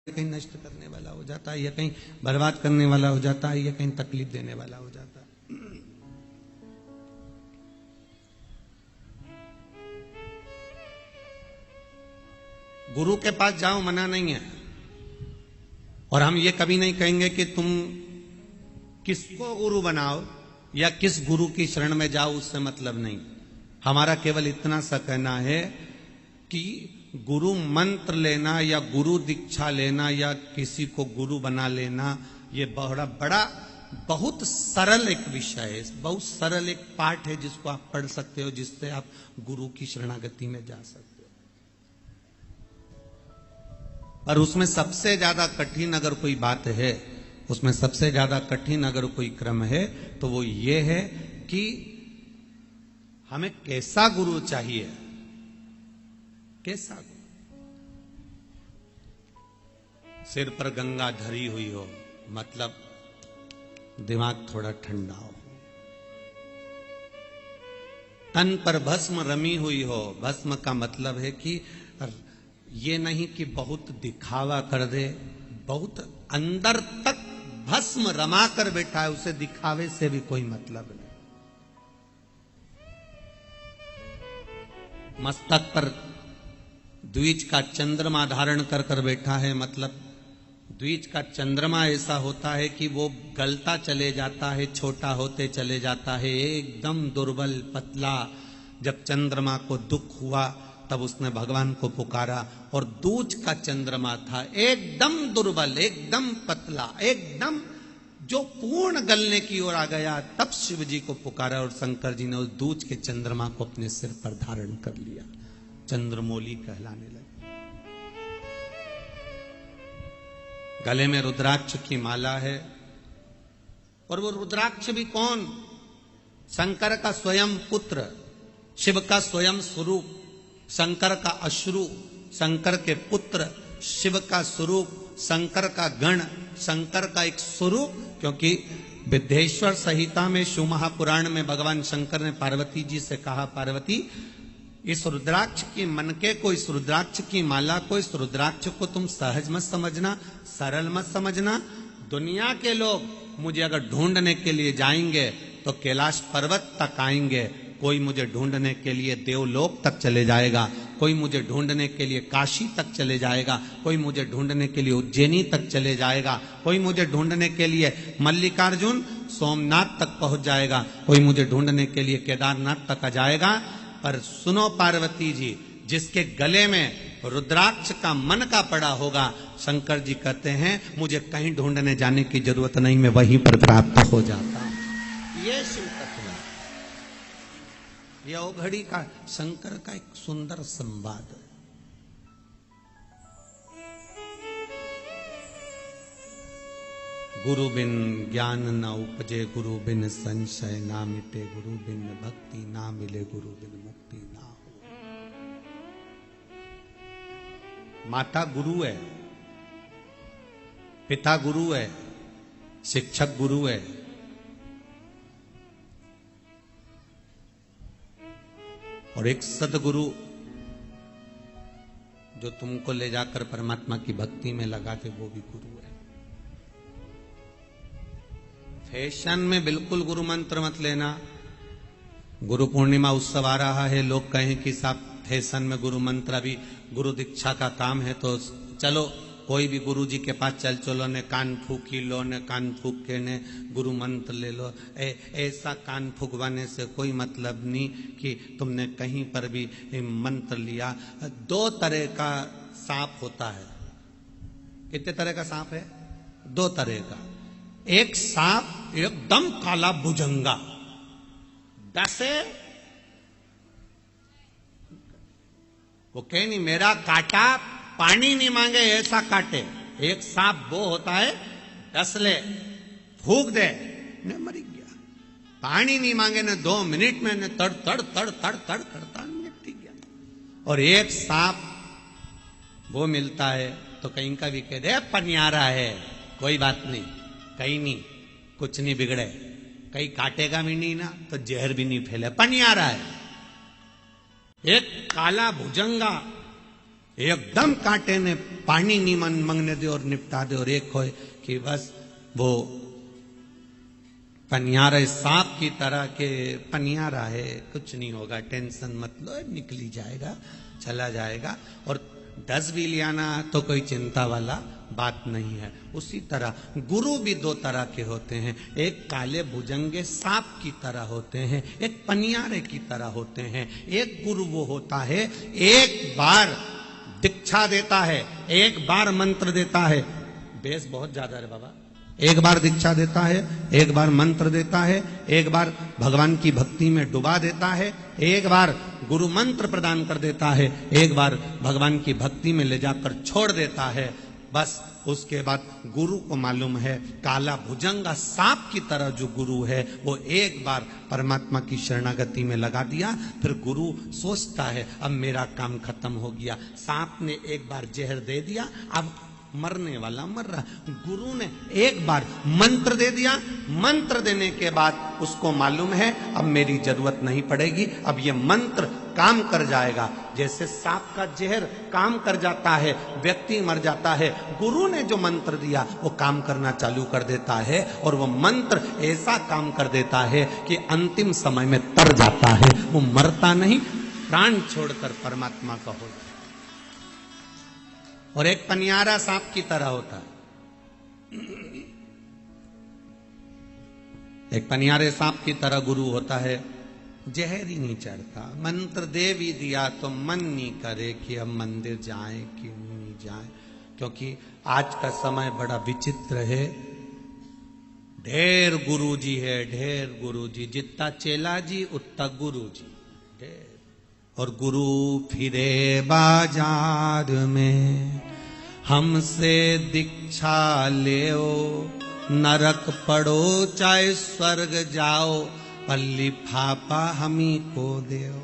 कहीं नष्ट करने वाला हो जाता है, या कहीं बर्बाद करने वाला हो जाता है, या कहीं तकलीफ देने वाला हो जाता है। गुरु के पास जाओ, मना नहीं है। और हम ये कभी नहीं कहेंगे कि तुम किसको गुरु बनाओ या किस गुरु की शरण में जाओ, उससे मतलब नहीं। हमारा केवल इतना सा कहना है कि गुरु मंत्र लेना या गुरु दीक्षा लेना या किसी को गुरु बना लेना, ये बड़ा बहुत सरल एक विषय है, बहुत सरल एक पाठ है जिसको आप पढ़ सकते हो, जिससे आप गुरु की शरणागति में जा सकते हो। पर उसमें सबसे ज्यादा कठिन अगर कोई बात है, उसमें सबसे ज्यादा कठिन अगर कोई क्रम है, तो वो ये है कि हमें कैसा गुरु चाहिए। कैसा गुरु? सिर पर गंगा धरी हुई हो, मतलब दिमाग थोड़ा ठंडा हो। तन पर भस्म रमी हुई हो। भस्म का मतलब है कि ये नहीं कि बहुत दिखावा कर दे, बहुत अंदर तक भस्म रमा कर बैठा है, उसे दिखावे से भी कोई मतलब नहीं। मस्तक पर द्विज का चंद्रमा धारण कर कर बैठा है, मतलब द्विज का चंद्रमा ऐसा होता है कि वो गलता चले जाता है, छोटा होते चले जाता है, एकदम दुर्बल पतला। जब चंद्रमा को दुख हुआ तब उसने भगवान को पुकारा, और दूज का चंद्रमा था एकदम दुर्बल, एकदम पतला, एकदम जो पूर्ण गलने की ओर आ गया, तब शिव जी को पुकारा और शंकर जी ने उस दूज के चंद्रमा को अपने सिर पर धारण कर लिया, चंद्रमौली कहलाने लगे। गले में रुद्राक्ष की माला है, और वो रुद्राक्ष भी कौन? शंकर का स्वयं पुत्र, शिव का स्वयं स्वरूप, शंकर का अश्रु, शंकर के पुत्र, शिव का स्वरूप, शंकर का गण, शंकर का एक स्वरूप। क्योंकि विद्येश्वर संहिता में, शिव महापुराण में भगवान शंकर ने पार्वती जी से कहा, पार्वती इस रुद्राक्ष की मनके को, इस रुद्राक्ष की माला को, इस रुद्राक्ष को तुम सहज मत समझना, सरल मत समझना। दुनिया के लोग मुझे अगर ढूंढने के लिए जाएंगे तो कैलाश पर्वत तक आएंगे, कोई मुझे ढूंढने के लिए देवलोक तक चले जाएगा, कोई मुझे ढूंढने के लिए काशी तक चले जाएगा, कोई मुझे ढूंढने के लिए उज्जैनी तक चले जाएगा, कोई मुझे ढूंढने के लिए मल्लिकार्जुन सोमनाथ तक पहुंच जाएगा, कोई मुझे ढूंढने के लिए केदारनाथ तक आ जाएगा। पर सुनो पार्वती जी, जिसके गले में रुद्राक्ष का मन का पड़ा होगा, शंकर जी कहते हैं मुझे कहीं ढूंढने जाने की जरूरत नहीं, मैं वहीं पर प्राप्त हो जाता हूं। ये शिव तत्व है। यह घड़ी का शंकर का एक सुंदर संवाद है। गुरु बिन ज्ञान न उपजे, गुरु बिन संशय ना मिटे, गुरु बिन भक्ति ना मिले, गुरु बिन मुक्ति ना हो। माता गुरु है, पिता गुरु है, शिक्षक गुरु है, और एक सदगुरु जो तुमको ले जाकर परमात्मा की भक्ति में लगा दे, वो भी गुरु है। फैशन में बिल्कुल गुरु मंत्र मत लेना। गुरु पूर्णिमा उत्सव आ रहा है, लोग कहें कि साहब फैशन में गुरु मंत्र, अभी गुरु दीक्षा का काम है, तो चलो कोई भी गुरु जी के पास चलो, ने कान फूकी लो, ने कान फूक के ने गुरु मंत्र ले लो। ऐसा कान फूकवाने से कोई मतलब नहीं कि तुमने कहीं पर भी मंत्र लिया। दो तरह का सांप होता है। कितने तरह का सांप है? दो तरह का। एक सांप एकदम काला भुजंगा, डसे, वो कहे नहीं मेरा काटा पानी नहीं मांगे ऐसा काटे। एक सांप वो होता है, डस ले, फूक दे, ने मर गया, पानी नहीं मांगे ने 2 मिनट में ने तड़ तड़ तड़ तड़ तड़ करता निपट गया। और एक सांप वो मिलता है तो कहीं का भी कह दे पनियारा है, कोई बात नहीं, कहीं नहीं, कुछ नहीं बिगड़े, कहीं काटेगा भी नहीं ना, तो जहर भी नहीं फैले, पनियारा है। एक काला भुजंगा, एकदम कांटे ने पानी नहीं मंगने दे और निपटा दे, और एक हो कि बस वो पनियारा सांप की तरह के पनियारा है, कुछ नहीं होगा, टेंशन मत लो, निकली जाएगा, चला जाएगा, और 10 भी लियाना तो कोई चिंता वाला बात नहीं है। उसी तरह गुरु भी दो तरह के होते हैं, एक काले भुजंगे सांप की तरह होते हैं, एक पनियारे की तरह होते हैं। एक गुरु वो होता है, एक बार दीक्षा देता है, एक बार मंत्र देता है, बेस बहुत ज्यादा है बाबा, एक बार दीक्षा देता है, एक बार मंत्र देता है, एक बार भगवान की भक्ति में डुबा देता है, एक बार गुरु मंत्र प्रदान कर देता है, एक बार भगवान की भक्ति में ले जाकर छोड़ देता है। बस उसके बाद गुरु को मालूम है, काला भुजंगा सांप की तरह जो गुरु है वो एक बार परमात्मा की शरणागति में लगा दिया, फिर गुरु सोचता है अब मेरा काम खत्म हो गया। सांप ने एक बार जहर दे दिया, अब मरने वाला मर रहा। गुरु ने एक बार मंत्र दे दिया, मंत्र देने के बाद उसको मालूम है अब मेरी जरूरत नहीं पड़ेगी, अब ये मंत्र काम कर जाएगा। जैसे सांप का जहर काम कर जाता है, व्यक्ति मर जाता है, गुरु ने जो मंत्र दिया वो काम करना चालू कर देता है, और वो मंत्र ऐसा काम कर देता है कि अंतिम समय में तर जाता है, वो मरता नहीं, प्राण छोड़कर परमात्मा का होता है। और एक पनियारा सांप की तरह होता है, एक पनियारे सांप की तरह गुरु होता है, जहर ही नहीं चढ़ता, मंत्र दे भी दिया तो मन नहीं करे कि अब मंदिर जाएं कि नहीं जाएं, क्योंकि आज का समय बड़ा विचित्र है। ढेर गुरुजी है, ढेर गुरुजी, जितना चेला जी उतना गुरुजी ढेर। और गुरु फिरे बाजार में हमसे दीक्षा लेओ, नरक पड़ो चाहे स्वर्ग जाओ, पल्ली फापा हमी को देओ।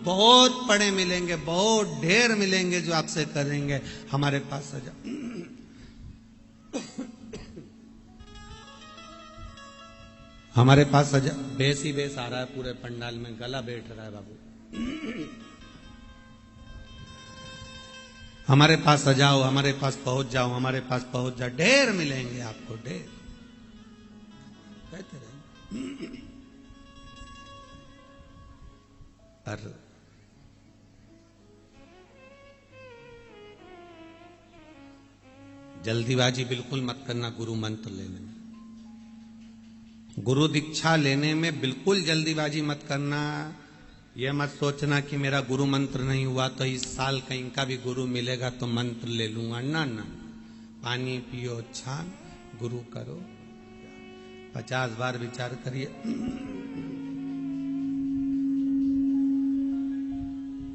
बहुत पढ़े मिलेंगे, बहुत ढेर मिलेंगे जो आपसे करेंगे हमारे पास आ जाओ। हमारे पास बेस ही बेस आ रहा है, पूरे पंडाल में गला बैठ रहा है बाबू। हमारे पास आ जाओ, हमारे पास पहुंच जाओ, हमारे पास पहुंच जाओ, ढेर मिलेंगे आपको, ढेर कहते रहे। पर जल्दीबाजी बिल्कुल मत करना गुरु मंत्र लेने में, गुरु दीक्षा लेने में बिल्कुल जल्दीबाजी मत करना। यह मत सोचना कि मेरा गुरु मंत्र नहीं हुआ तो इस साल कहीं का भी गुरु मिलेगा तो मंत्र ले लूंगा, ना ना, पानी पियो, छान, गुरु करो, 50 बार विचार करिए,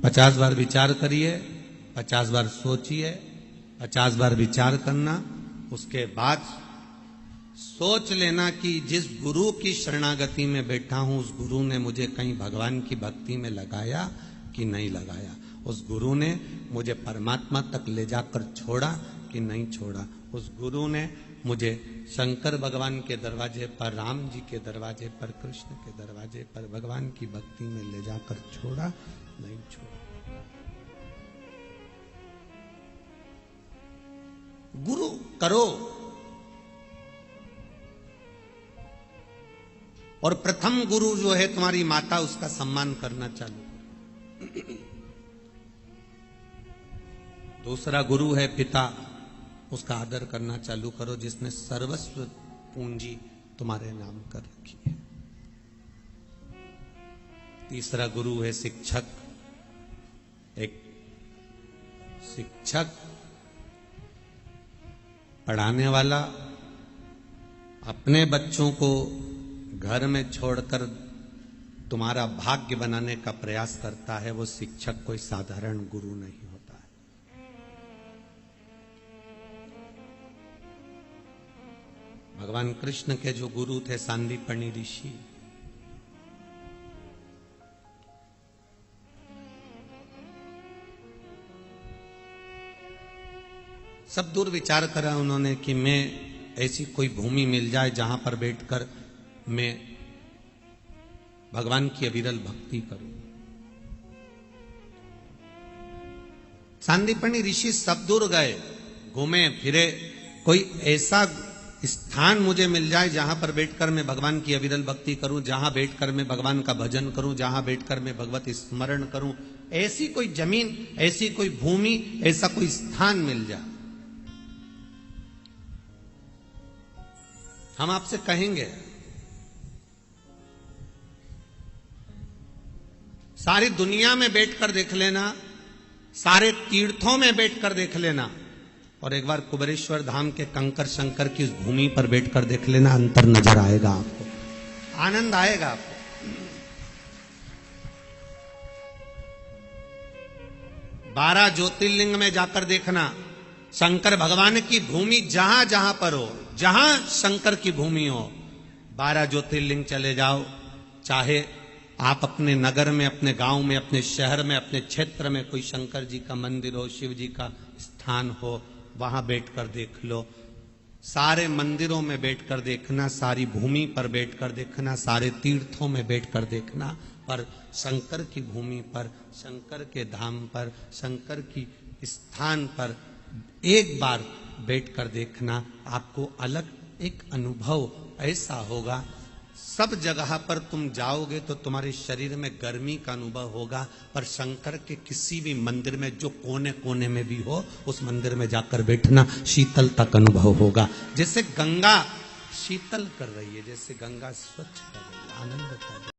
50 बार विचार करिए, 50 बार सोचिए, 50 बार विचार करना, उसके बाद सोच लेना कि जिस गुरु की शरणागति में बैठा हूं उस गुरु ने मुझे कहीं भगवान की भक्ति में लगाया कि नहीं लगाया, उस गुरु ने मुझे परमात्मा तक ले जाकर छोड़ा कि नहीं छोड़ा, उस गुरु ने मुझे शंकर भगवान के दरवाजे पर, राम जी के दरवाजे पर, कृष्ण के दरवाजे पर भगवान की भक्ति में ले जाकर छोड़ा नहीं छोड़ा। गुरु करो। और प्रथम गुरु जो है तुम्हारी माता, उसका सम्मान करना चालू करो। दूसरा गुरु है पिता, उसका आदर करना चालू करो, जिसने सर्वस्व पूंजी तुम्हारे नाम कर रखी है। तीसरा गुरु है शिक्षक। एक शिक्षक, पढ़ाने वाला, अपने बच्चों को घर में छोड़कर तुम्हारा भाग्य बनाने का प्रयास करता है, वो शिक्षक कोई साधारण गुरु नहीं होता है। भगवान कृष्ण के जो गुरु थे सांदीपनि ऋषि, सब दूर विचार करा उन्होंने कि मैं ऐसी कोई भूमि मिल जाए जहां पर बैठकर मैं भगवान की अविरल भक्ति करूं। सांदीपनी ऋषि सब दूर गए, घूमे फिरे, कोई ऐसा स्थान मुझे मिल जाए जहां पर बैठकर मैं भगवान की अविरल भक्ति करूं, जहां बैठकर मैं भगवान का भजन करूं, जहां बैठकर मैं भगवत स्मरण करूं, ऐसी कोई जमीन, ऐसी कोई भूमि, ऐसा कोई स्थान मिल जाए। हम आपसे कहेंगे सारी दुनिया में बैठकर देख लेना, सारे तीर्थों में बैठकर देख लेना, और एक बार कुबेरेश्वर धाम के कंकर शंकर की उस भूमि पर बैठकर देख लेना, अंतर नजर आएगा आपको, आनंद आएगा आपको। बारह ज्योतिर्लिंग में जाकर देखना, शंकर भगवान की भूमि जहां जहां पर हो, जहां शंकर की भूमि हो, 12 ज्योतिर्लिंग चले जाओ, चाहे आप अपने नगर में, अपने गांव में, अपने शहर में, अपने क्षेत्र में कोई शंकर जी का मंदिर हो, शिव जी का स्थान हो, वहां बैठकर देख लो। सारे मंदिरों में बैठकर देखना, सारी भूमि पर बैठकर देखना, सारे तीर्थों में बैठकर देखना, पर शंकर की भूमि पर, शंकर के धाम पर, शंकर की स्थान पर एक बार बैठकर देखना, आपको अलग एक अनुभव ऐसा होगा। सब जगह पर तुम जाओगे तो तुम्हारे शरीर में गर्मी का अनुभव होगा, पर शंकर के किसी भी मंदिर में जो कोने कोने में भी हो, उस मंदिर में जाकर बैठना, शीतलता का अनुभव होगा। जैसे गंगा शीतल कर रही है, जैसे गंगा स्वच्छ कर रही है, आनंद कर रही है।